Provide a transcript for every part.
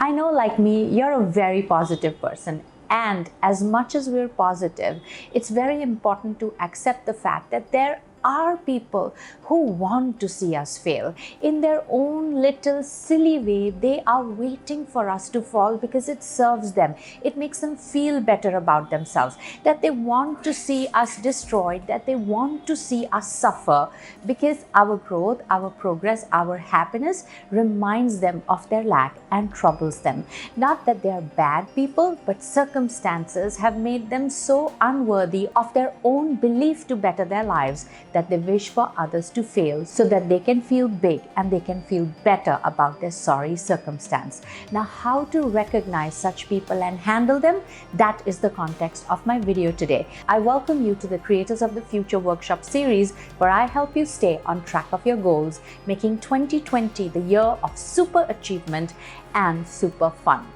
I know, like me, you're a very positive person. And as much as we're positive, it's very important to accept the fact that there are people who want to see us fail. In their own little silly way, they are waiting for us to fall because it serves them. It makes them feel better about themselves, that they want to see us destroyed, that they want to see us suffer, because our growth, our progress, our happiness reminds them of their lack and troubles them. Not that they are bad people, but circumstances have made them so unworthy of their own belief to better their lives that they wish for others to fail so that they can feel big and they can feel better about their sorry circumstance. Now, how to recognize such people and handle them? That is the context of my video today. I welcome you to the Creators of the Future workshop series, where I help you stay on track of your goals, making 2020 the year of super achievement and super fun.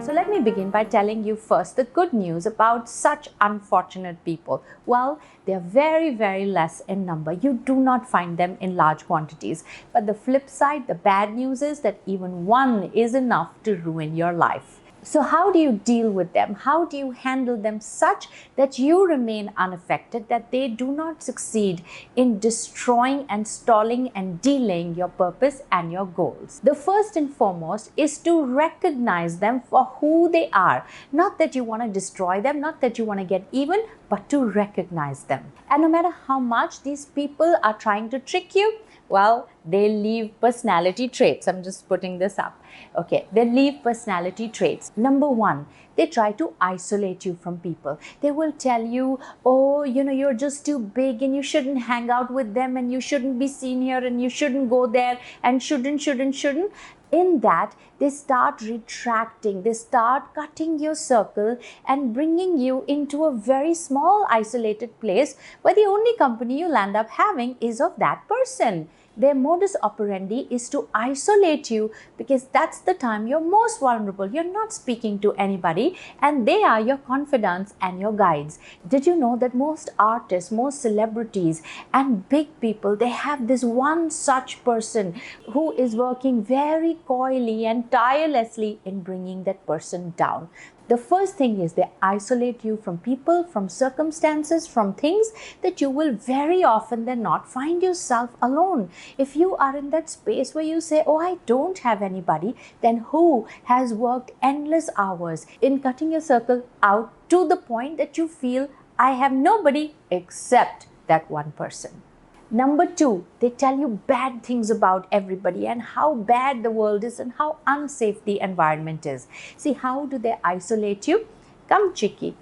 Let me begin by telling you first the good news about such unfortunate people. Well, they are very, very less in number. You do not find them in large quantities. But the flip side, the bad news is that even one is enough to ruin your life. So how do you deal with them? How do you handle them such that you remain unaffected, that they do not succeed in destroying and stalling and delaying your purpose and your goals? The first and foremost is to recognize them for who they are. Not that you want to destroy them, not that you want to get even, but to recognize them. And no matter how much these people are trying to trick you, well, they leave personality traits. I'm just putting this up. Okay, they leave personality traits. Number one, they try to isolate you from people. They will tell you, oh, you're just too big and you shouldn't hang out with them and you shouldn't be seen here and you shouldn't go there and shouldn't. In that, they start retracting, they start cutting your circle and bringing you into a very small isolated place where the only company you'll end up having is of that person. Their modus operandi is to isolate you because that's the time you're most vulnerable. You're not speaking to anybody and they are your confidants and your guides. Did you know that most artists, most celebrities and big people, they have this one such person who is working very coyly and tirelessly in bringing that person down? The first thing is they isolate you from people, from circumstances, from things that you will very often then not find yourself alone. If you are in that space where you say, oh, I don't have anybody, then who has worked endless hours in cutting your circle out to the point that you feel, I have nobody except that one person? Number two, they tell you bad things about everybody and how bad the world is and how unsafe the environment is. See, how do they isolate you? Come, Chicky.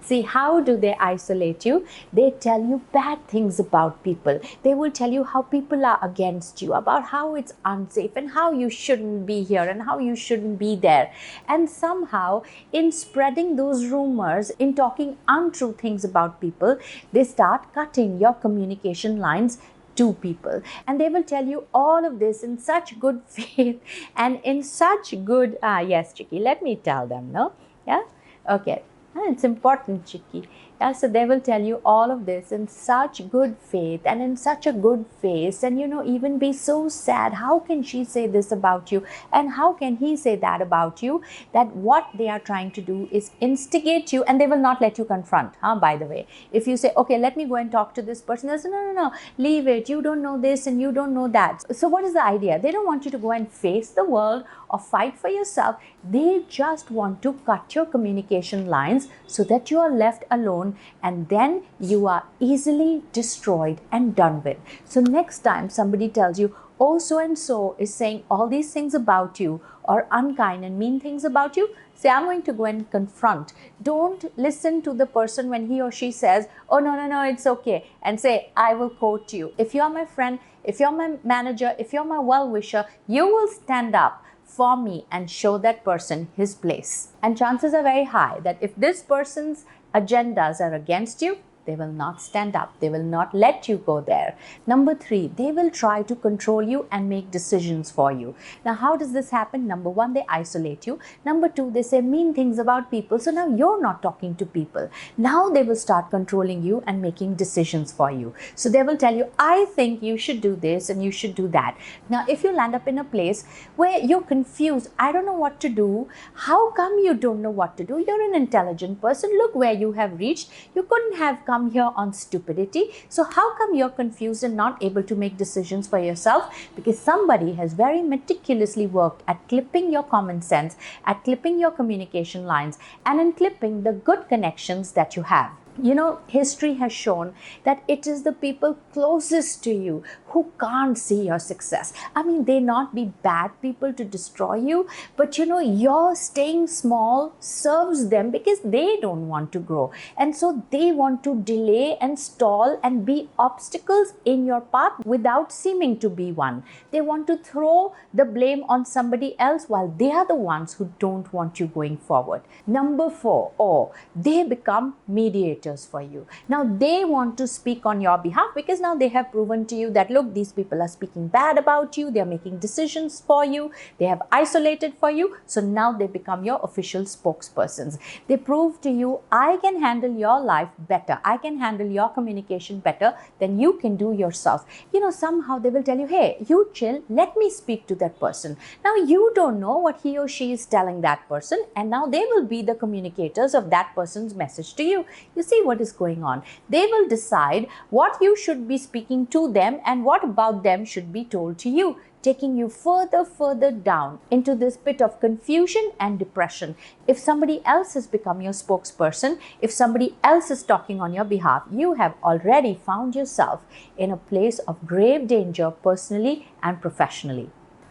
See, how do they isolate you? They tell you bad things about people. They will tell you how people are against you, about how it's unsafe and how you shouldn't be here and how you shouldn't be there. And somehow, in spreading those rumors, in talking untrue things about people, they start cutting your communication lines to people. And they will tell you all of this in such good faith and in such good, yes, Chicky, let me tell them, no? Yeah? Okay. It's important, Chicky. Yeah, so they will tell you all of this in such good faith and in such a good face, and even be so sad. How can she say this about you? And how can he say that about you? That what they are trying to do is instigate you, and they will not let you confront, by the way. If you say, okay, let me go and talk to this person, they'll say, no, leave it. You don't know this and you don't know that. So what is the idea? They don't want you to go and face the world or fight for yourself. They just want to cut your communication lines so that you are left alone, and then you are easily destroyed and done with. So next time somebody tells you, oh, so and so is saying all these things about you or unkind and mean things about you, say, I'm going to go and confront. Don't listen to the person when he or she says, oh, no, it's okay, and say, I will quote you. If you're my friend, if you're my manager, if you're my well-wisher, you will stand up for me and show that person his place. And chances are very high that if this person's agendas are against you, They will not stand up. They will not let you go there. Number 3, they will try to control you and make decisions for you. Now, how does this happen? Number 1, they isolate you. Number 2, they say mean things about people. So now you're not talking to people. Now they will start controlling you and making decisions for you. So they will tell you, I think you should do this and you should do that. Now, if you land up in a place where you're confused, I don't know what to do. How come you don't know what to do? You're an intelligent person. Look where you have reached. You couldn't have come here on stupidity. So how come you're confused and not able to make decisions for yourself? Because somebody has very meticulously worked at clipping your common sense, at clipping your communication lines, and in clipping the good connections that you have. You know, history has shown that it is the people closest to you who can't see your success. I mean, they not be bad people to destroy you, but you know, your staying small serves them because they don't want to grow. And so they want to delay and stall and be obstacles in your path without seeming to be one. They want to throw the blame on somebody else while they are the ones who don't want you going forward. Number 4, they become mediators for you. Now they want to speak on your behalf because now they have proven to you that look, these people are speaking bad about you, they are making decisions for you, they have isolated for you, so now they become your official spokespersons. They prove to you, I can handle your life better, I can handle your communication better than you can do yourself. You know, somehow they will tell you, hey, you chill, let me speak to that person. Now you don't know what he or she is telling that person, and now they will be the communicators of that person's message to you. You see what is going on. They will decide what you should be speaking to them and what about them should be told to you, taking you further down into this pit of confusion and depression. If somebody else has become your spokesperson, if somebody else is talking on your behalf, you have already found yourself in a place of grave danger personally and professionally.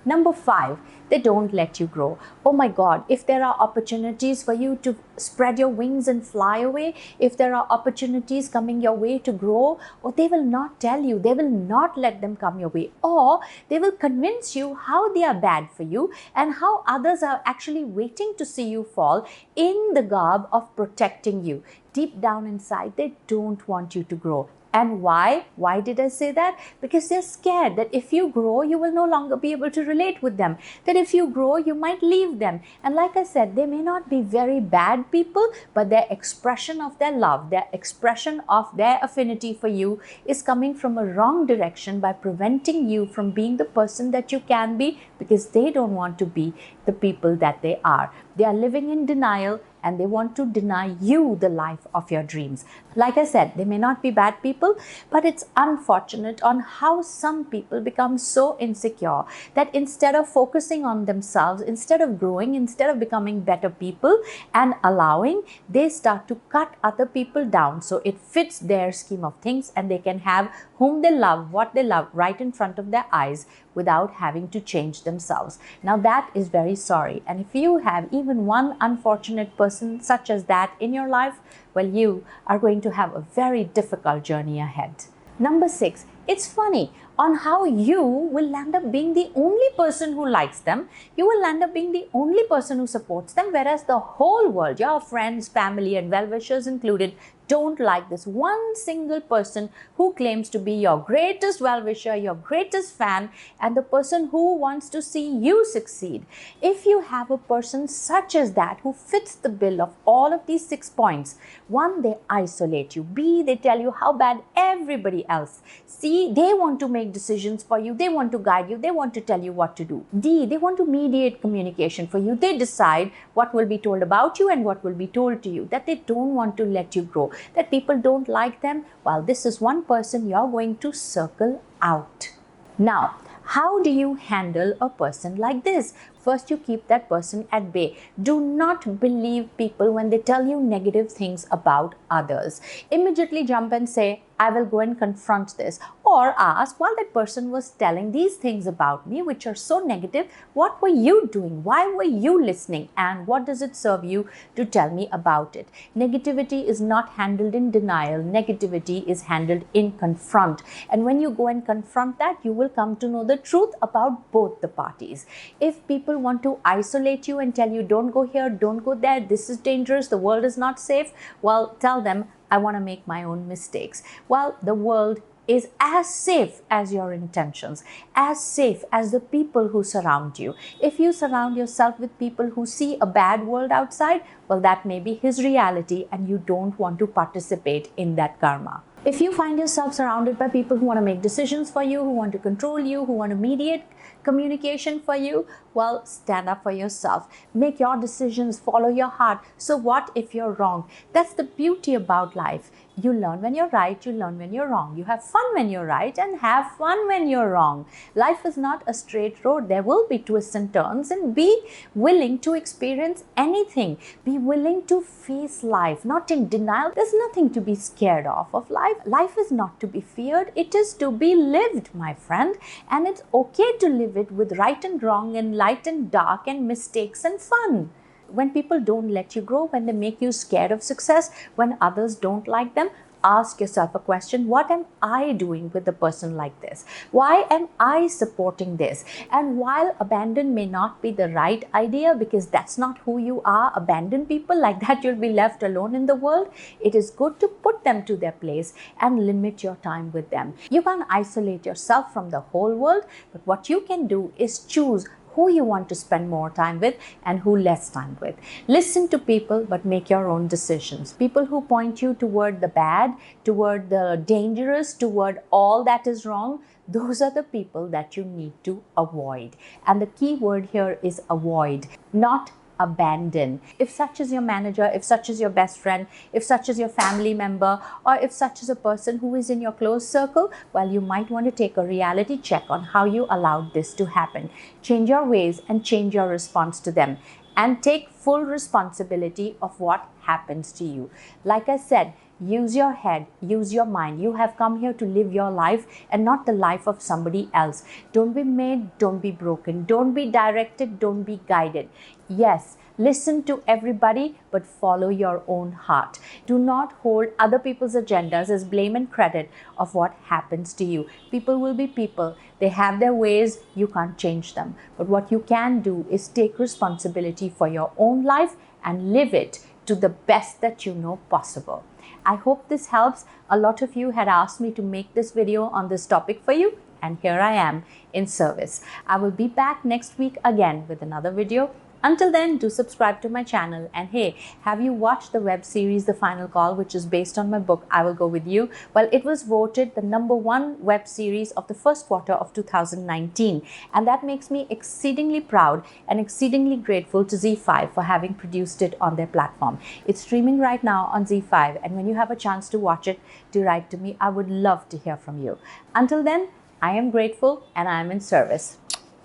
Number 5, they don't let you grow. Oh my God, if there are opportunities for you to spread your wings and fly away, if there are opportunities coming your way to grow, or they will not tell you, they will not let them come your way, or they will convince you how they are bad for you and how others are actually waiting to see you fall in the garb of protecting you. Deep down inside, they don't want you to grow. And why? Why did I say that? Because they're scared that if you grow, you will no longer be able to relate with them. That if you grow, you might leave them. And like I said, they may not be very bad people, but their expression of their love, their expression of their affinity for you is coming from a wrong direction by preventing you from being the person that you can be, because they don't want to be the people that they are. They are living in denial and they want to deny you the life of your dreams. Like I said, they may not be bad people, but it's unfortunate on how some people become so insecure that instead of focusing on themselves, instead of growing, instead of becoming better people and allowing, they start to cut other people down so it fits their scheme of things and they can have whom they love, what they love right in front of their eyes without having to change themselves. Now that is very sorry. And if you have even one unfortunate person such as that in your life, well, you are going to have a very difficult journey ahead. Number 6, it's funny on how you will land up being the only person who likes them. You will land up being the only person who supports them, whereas the whole world, your friends, family, and well-wishers included, don't like this one single person who claims to be your greatest well-wisher, your greatest fan, and the person who wants to see you succeed. If you have a person such as that who fits the bill of all of these 6 points, 1, they isolate you. B, they tell you how bad everybody else. C, they want to make decisions for you. They want to guide you. They want to tell you what to do. D, they want to mediate communication for you. They decide what will be told about you and what will be told to you. That they don't want to let you grow. That people don't like them. Well, this is one person you're going to circle out. Now, how do you handle a person like this? First, you keep that person at bay. Do not believe people when they tell you negative things about others. Immediately jump and say, I will go and confront this. Or Or ask, while that person was telling these things about me, which are so negative, what were you doing? Why were you listening? And what does it serve you to tell me about it? Negativity is not handled in denial. Negativity is handled in confront. And when you go and confront that, you will come to know the truth about both the parties. If people want to isolate you and tell you, don't go here, don't go there, this is dangerous, the world is not safe, well, tell them, I want to make my own mistakes. Well, the world is as safe as your intentions, as safe as the people who surround you. If you surround yourself with people who see a bad world outside, well, that may be his reality, and you don't want to participate in that karma. If you find yourself surrounded by people who want to make decisions for you, who want to control you, who want to mediate communication for you, well, stand up for yourself. Make your decisions, follow your heart. So what if you're wrong? That's the beauty about life. You learn when you're right, you learn when you're wrong. You have fun when you're right and have fun when you're wrong. Life is not a straight road. There will be twists and turns, and be willing to experience anything. Be willing to face life, not in denial. There's nothing to be scared of life. Life is not to be feared. It is to be lived, my friend. And it's okay to live it with right and wrong and light and dark and mistakes and fun. When people don't let you grow, when they make you scared of success, when others don't like them, ask yourself a question: what am I doing with a person like this? Why am I supporting this? And while abandon may not be the right idea, because that's not who you are, abandon people like that, you'll be left alone in the world. It is good to put them to their place and limit your time with them. You can't isolate yourself from the whole world, but what you can do is choose who you want to spend more time with and who less time with. Listen to people, but make your own decisions. People who point you toward the bad, toward the dangerous, toward all that is wrong, those are the people that you need to avoid. And the key word here is avoid, not abandon. If such is your manager, if such is your best friend, if such is your family member, or if such is a person who is in your close circle, well, you might want to take a reality check on how you allowed this to happen. Change your ways and change your response to them, and take full responsibility of what happens to you. Like I said, use your head, use your mind. You have come here to live your life and not the life of somebody else. Don't be made, don't be broken, don't be directed, don't be guided. Yes, listen to everybody, but follow your own heart. Do not hold other people's agendas as blame and credit of what happens to you. People will be people. They have their ways, you can't change them. But what you can do is take responsibility for your own life and live it to the best that you know possible. I hope this helps. A lot of you had asked me to make this video on this topic for you, and here I am in service. I will be back next week again with another video. Until then, do subscribe to my channel. And hey, have you watched the web series The Final Call, which is based on my book, I Will Go With You? Well, it was voted the #1 web series of the first quarter of 2019. And that makes me exceedingly proud and exceedingly grateful to Z5 for having produced it on their platform. It's streaming right now on Z5. And when you have a chance to watch it, do write to me. I would love to hear from you. Until then, I am grateful and I am in service.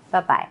Bye-bye.